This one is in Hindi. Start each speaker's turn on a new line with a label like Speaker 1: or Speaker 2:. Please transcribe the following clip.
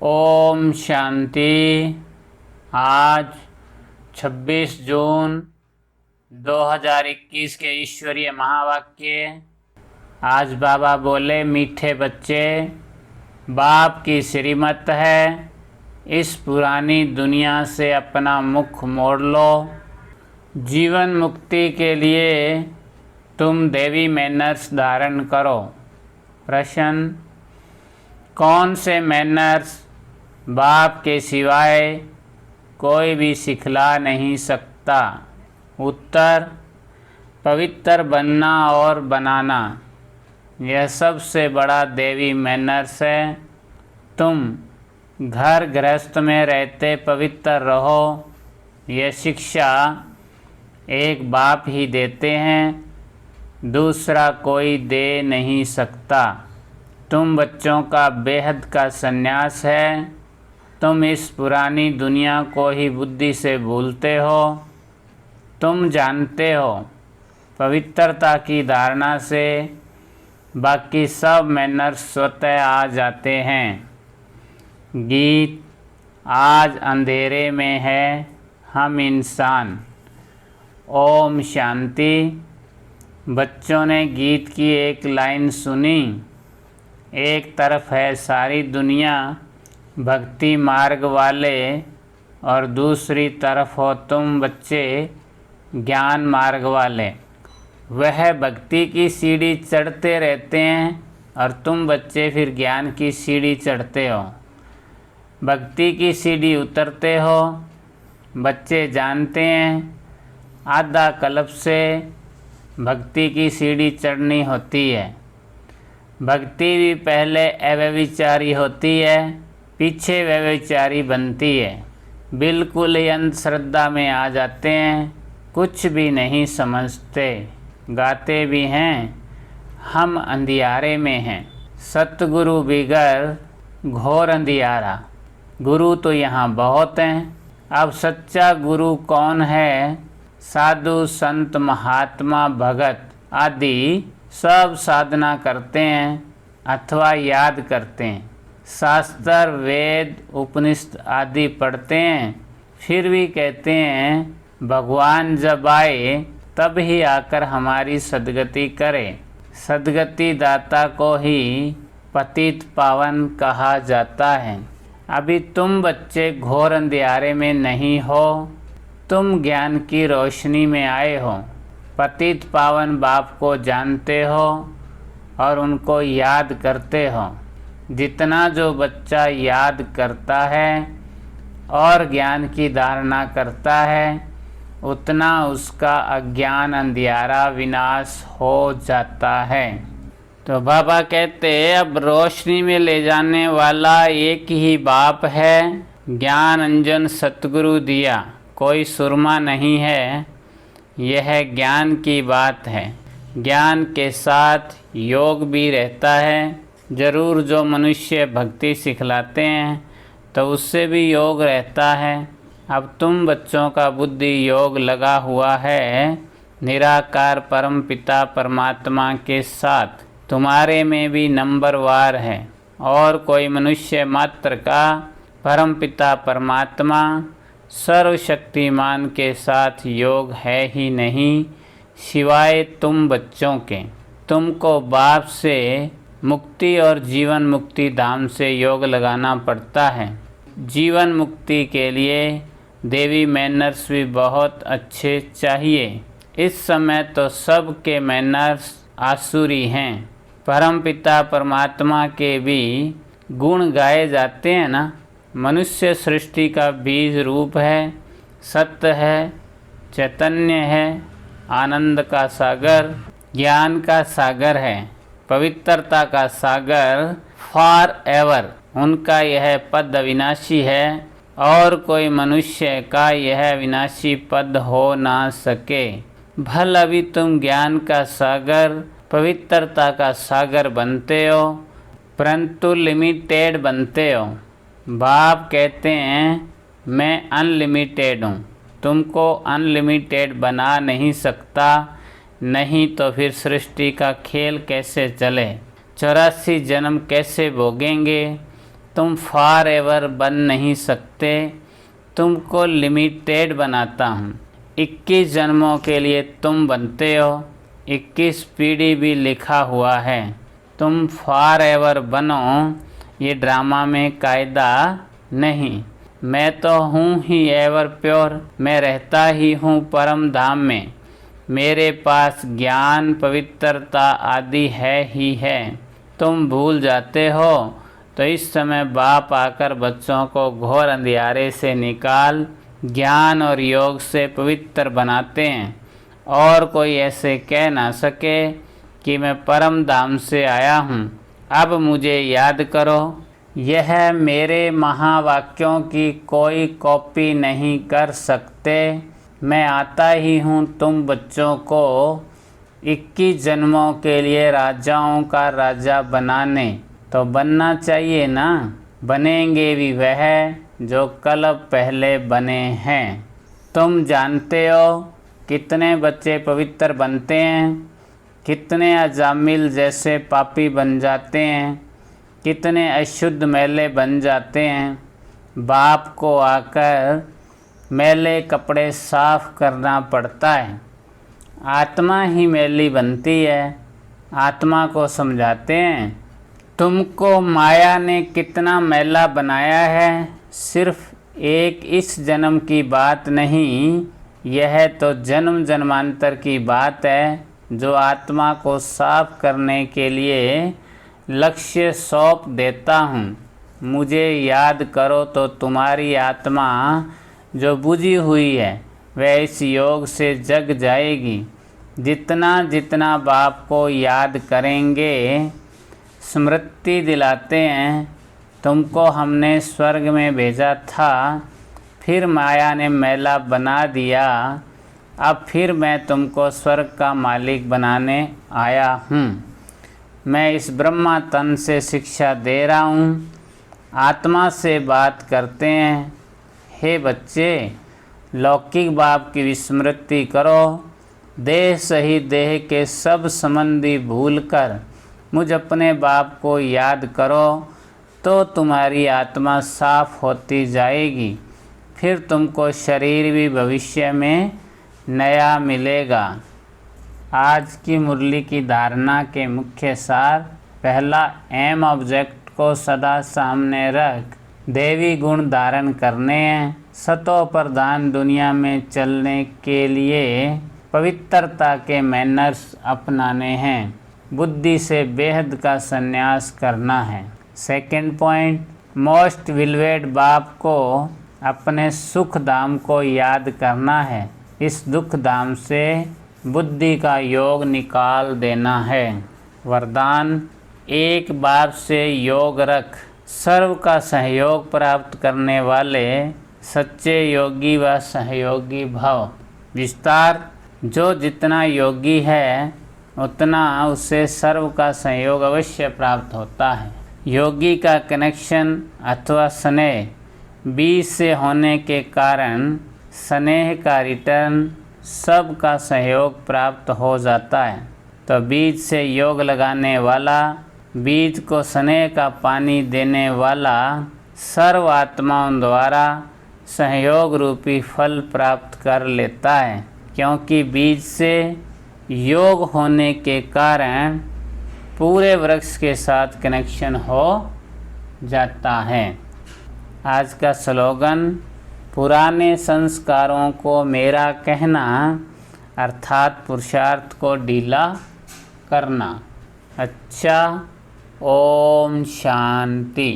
Speaker 1: ओम शांति। आज 26 जून 2021 के ईश्वरीय महावाक्य। आज बाबा बोले, मीठे बच्चे, बाप की श्रीमत है, इस पुरानी दुनिया से अपना मुख मोड़ लो। जीवन मुक्ति के लिए तुम देवी मैनर्स धारण करो। प्रश्न, कौन से मैनर्स बाप के सिवाय कोई भी सिखला नहीं सकता? उत्तर, पवित्र बनना और बनाना, यह सबसे बड़ा देवी मैनर्स है। तुम घर गृहस्थ में रहते पवित्र रहो, यह शिक्षा एक बाप ही देते हैं, दूसरा कोई दे नहीं सकता। तुम बच्चों का बेहद का संन्यास है। तुम इस पुरानी दुनिया को ही बुद्धि से भूलते हो। तुम जानते हो, पवित्रता की धारणा से बाकी सब मैनर्स स्वतः आ जाते हैं। गीत, आज अंधेरे में है हम इंसान। ओम शांति। बच्चों ने गीत की एक लाइन सुनी। एक तरफ है सारी दुनिया भक्ति मार्ग वाले और दूसरी तरफ हो तुम बच्चे ज्ञान मार्ग वाले। वह भक्ति की सीढ़ी चढ़ते रहते हैं और तुम बच्चे फिर ज्ञान की सीढ़ी चढ़ते हो। भक्ति की सीढ़ी उतरते हो। बच्चे जानते हैं आधा कल्प से भक्ति की सीढ़ी चढ़नी होती है। भक्ति भी पहले अव्यभिचारी होती है, पीछे व्यभिचारी बनती है। बिल्कुल ही अंधश्रद्धा में आ जाते हैं, कुछ भी नहीं समझते। गाते भी हैं, हम अंधियारे में हैं, सतगुरु बिगर घोर अंधियारा। गुरु तो यहाँ बहुत हैं। अब सच्चा गुरु कौन है? साधु संत महात्मा भगत आदि सब साधना करते हैं अथवा याद करते हैं, शास्त्र वेद उपनिषद आदि पढ़ते हैं, फिर भी कहते हैं भगवान जब आए तब ही आकर हमारी सद्गति करे। सद्गति दाता को ही पतित पावन कहा जाता है। अभी तुम बच्चे घोर अंधियारे में नहीं हो, तुम ज्ञान की रोशनी में आए हो। पतित पावन बाप को जानते हो और उनको याद करते हो। जितना जो बच्चा याद करता है और ज्ञान की धारणा करता है, उतना उसका अज्ञान अंधियारा विनाश हो जाता है। तो बाबा कहते, अब रोशनी में ले जाने वाला एक ही बाप है। ज्ञान अंजन सतगुरु दिया, कोई सुरमा नहीं है। यह ज्ञान की बात है। ज्ञान के साथ योग भी रहता है। जरूर जो मनुष्य भक्ति सिखलाते हैं तो उससे भी योग रहता है। अब तुम बच्चों का बुद्धि योग लगा हुआ है निराकार परम पिता परमात्मा के साथ। तुम्हारे में भी नंबरवार है और कोई मनुष्य मात्र का परम पिता परमात्मा सर्वशक्तिमान के साथ योग है ही नहीं, सिवाय तुम बच्चों के। तुमको बाप से मुक्ति और जीवन मुक्ति धाम से योग लगाना पड़ता है। जीवन मुक्ति के लिए देवी मैनर्स भी बहुत अच्छे चाहिए। इस समय तो सबके मैनर्स आसुरी हैं। परम पिता परमात्मा के भी गुण गाए जाते हैं ना। मनुष्य सृष्टि का बीज रूप है, सत्य है, चैतन्य है, आनंद का सागर, ज्ञान का सागर है, पवित्रता का सागर फॉर एवर। उनका यह पद अविनाशी है और कोई मनुष्य का यह विनाशी पद हो ना सके। भल अभी तुम ज्ञान का सागर पवित्रता का सागर बनते हो, परंतु लिमिटेड बनते हो। बाप कहते हैं मैं अनलिमिटेड हूँ, तुमको अनलिमिटेड बना नहीं सकता, नहीं तो फिर सृष्टि का खेल कैसे चले, 84 जन्म कैसे भोगेंगे। तुम फॉर एवर बन नहीं सकते, तुमको लिमिटेड बनाता हूँ। 21 जन्मों के लिए तुम बनते हो, 21 पीढ़ी भी लिखा हुआ है। तुम फॉर एवर बनो, ये ड्रामा में कायदा नहीं। मैं तो हूँ ही एवर प्योर, मैं रहता ही हूँ परम धाम में। मेरे पास ज्ञान पवित्रता आदि है ही है। तुम भूल जाते हो तो इस समय बाप आकर बच्चों को घोर अंधियारे से निकाल ज्ञान और योग से पवित्र बनाते हैं, और कोई ऐसे कह ना सके कि मैं परम धाम से आया हूँ। अब मुझे याद करो। यह मेरे महावाक्यों की कोई कॉपी नहीं कर सकते। मैं आता ही हूँ तुम बच्चों को 21 जन्मों के लिए राजाओं का राजा बनाने। तो बनना चाहिए ना, बनेंगे भी वह जो कल पहले बने हैं। तुम जानते हो कितने बच्चे पवित्र बनते हैं, कितने अजामिल जैसे पापी बन जाते हैं, कितने अशुद्ध मैले बन जाते हैं। बाप को आकर मैले कपड़े साफ करना पड़ता है। आत्मा ही मैली बनती है। आत्मा को समझाते हैं, तुमको माया ने कितना मैला बनाया है। सिर्फ एक इस जन्म की बात नहीं, यह तो जन्म जन्मांतर की बात है, जो आत्मा को साफ करने के लिए लक्ष्य सौंप देता हूँ। मुझे याद करो तो तुम्हारी आत्मा जो बुझी हुई है वह इस योग से जग जाएगी। जितना जितना बाप को याद करेंगे, स्मृति दिलाते हैं, तुमको हमने स्वर्ग में भेजा था, फिर माया ने मैला बना दिया, अब फिर मैं तुमको स्वर्ग का मालिक बनाने आया हूँ। मैं इस ब्रह्मा तन से शिक्षा दे रहा हूँ। आत्मा से बात करते हैं, हे बच्चे, लौकिक बाप की विस्मृति करो। देह सहित देह के सब संबंधी भूलकर मुझ अपने बाप को याद करो, तो तुम्हारी आत्मा साफ होती जाएगी। फिर तुमको शरीर भी भविष्य में नया मिलेगा। आज की मुरली की धारणा के मुख्य सार: पहला, एम ऑब्जेक्ट को सदा सामने रख देवी गुण धारण करने हैं। सतो प्रधान दुनिया में चलने के लिए पवित्रता के मैनर्स अपनाने हैं। बुद्धि से बेहद का संन्यास करना है। सेकंड पॉइंट, मोस्ट विलवेड बाप को अपने सुख धाम को याद करना है। इस दुख धाम से बुद्धि का योग निकाल देना है। वरदान: एक बाप से योग रख, सर्व का सहयोग प्राप्त करने वाले सच्चे योगी व सहयोगी भव। विस्तार: जो जितना योगी है उतना उसे सर्व का सहयोग अवश्य प्राप्त होता है। योगी का कनेक्शन अथवा स्नेह बीज से होने के कारण स्नेह का रिटर्न सब का सहयोग प्राप्त हो जाता है। तो बीज से योग लगाने वाला, बीज को स्नेह का पानी देने वाला सर्व आत्माओं द्वारा सहयोग रूपी फल प्राप्त कर लेता है, क्योंकि बीज से योग होने के कारण पूरे वृक्ष के साथ कनेक्शन हो जाता है। आज का स्लोगन: पुराने संस्कारों को मेरा कहना, अर्थात पुरुषार्थ को ढीला करना। अच्छा, ओम शांति।